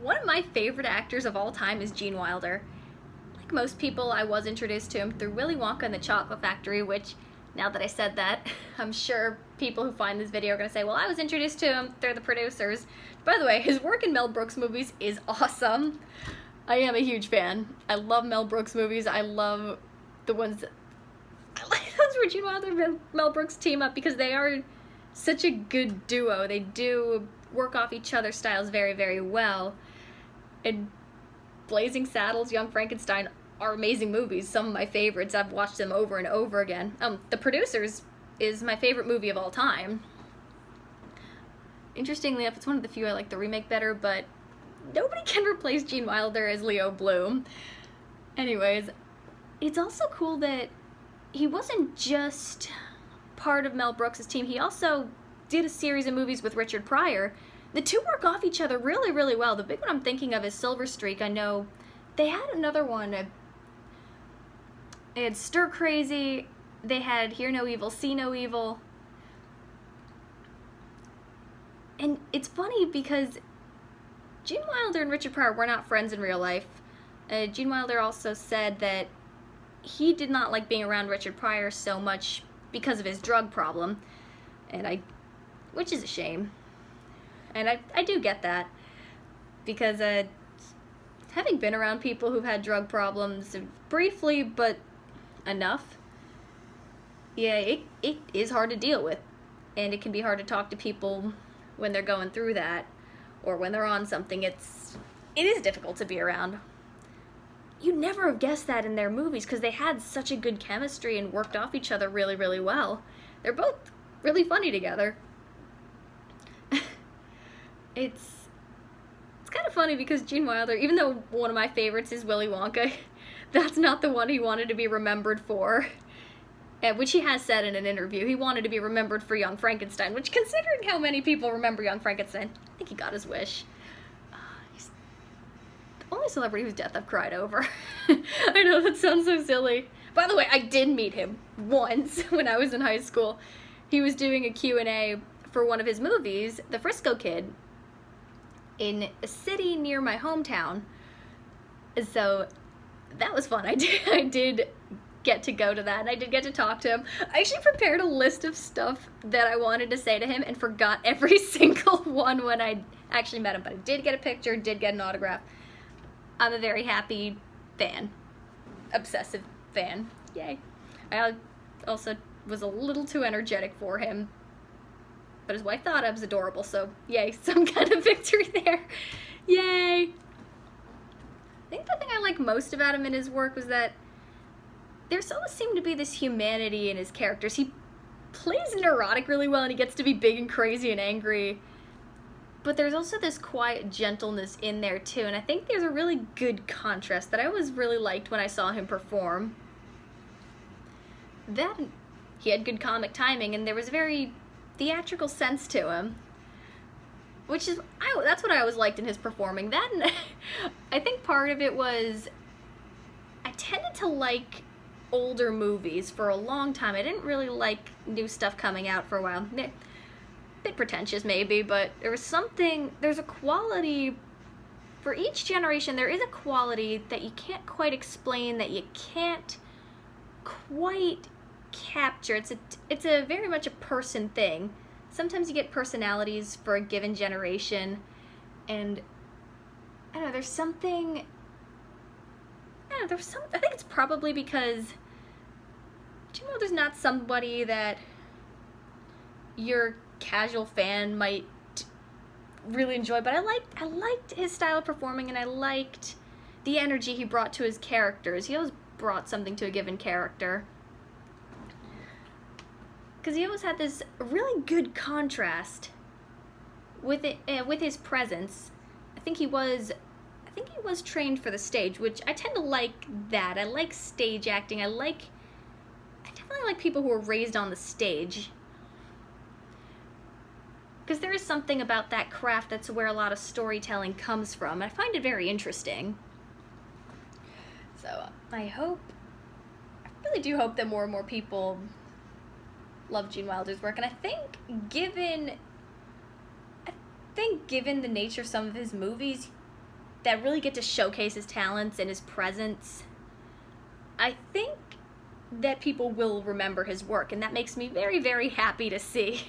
One of my favorite actors of all time is Gene Wilder. Like most people, I was introduced to him through Willy Wonka and the Chocolate Factory, which, now that I said that, I'm sure people who find this video are going to say, well, I was introduced to him through the producers. By the way, his work in Mel Brooks movies is awesome. I am a huge fan. I love Mel Brooks movies. I love the ones... I like those where Gene Wilder and Mel Brooks team up because they are such a good duo. They do work off each other's styles very, very well. And Blazing Saddles, Young Frankenstein are amazing movies. Some of my favorites. I've watched them over and over again. The Producers is my favorite movie of all time. Interestingly enough, it's one of the few I like the remake better, but nobody can replace Gene Wilder as Leo Bloom. Anyways, it's also cool that he wasn't just part of Mel Brooks' team. He also did a series of movies with Richard Pryor. The two work off each other really, really well. The big one I'm thinking of is Silver Streak. I know they had another one. They had Stir Crazy. They had Hear No Evil, See No Evil. And it's funny because Gene Wilder and Richard Pryor were not friends in real life. Gene Wilder also said that he did not like being around Richard Pryor so much because of his drug problem, which is a shame. And I do get that, because having been around people who've had drug problems briefly, but enough, yeah, it is hard to deal with, and it can be hard to talk to people when they're going through that, or when they're on something. It is difficult to be around. You'd never have guessed that in their movies because they had such a good chemistry and worked off each other really, really well. They're both really funny together. It's kind of funny because Gene Wilder, even though one of my favorites is Willy Wonka, that's not the one he wanted to be remembered for. Which he has said in an interview. He wanted to be remembered for Young Frankenstein, which, considering how many people remember Young Frankenstein, I think he got his wish. Only celebrity whose death I've cried over. I know, that sounds so silly. By the way, I did meet him once when I was in high school. He was doing a Q&A for one of his movies, The Frisco Kid, in a city near my hometown. So that was fun. I did get to go to that, and I did get to talk to him. I actually prepared a list of stuff that I wanted to say to him and forgot every single one when I actually met him, but I did get a picture, did get an autograph. I'm a very happy fan. Obsessive fan. Yay. I also was a little too energetic for him, but his wife thought I was adorable, so yay, some kind of victory there. Yay. I think the thing I like most about him in his work was that there's always seemed to be this humanity in his characters. He plays neurotic really well, and he gets to be big and crazy and angry. But there's also this quiet gentleness in there, too, and I think there's a really good contrast that I always really liked when I saw him perform. Then, he had good comic timing, and there was a very theatrical sense to him, which is, that's what I always liked in his performing. That, and I think part of it was, I tended to like older movies for a long time. I didn't really like new stuff coming out for a while. Bit pretentious maybe, but there's a quality for each generation. There is a quality that you can't quite explain, that you can't quite capture. It's a very much a person thing. Sometimes you get personalities for a given generation, and I don't know, I think it's probably because there's not somebody that your casual fan might really enjoy, but I liked his style of performing, and I liked the energy he brought to his characters. He always brought something to a given character, because he always had this really good contrast with his presence. I think he was trained for the stage, which I tend to like that. I like stage acting. I definitely like people who are raised on the stage, because there is something about that craft that's where a lot of storytelling comes from. I find it very interesting. So I really do hope that more and more people love Gene Wilder's work, and I think given the nature of some of his movies, that really get to showcase his talents and his presence, I think that people will remember his work, and that makes me very, very happy to see.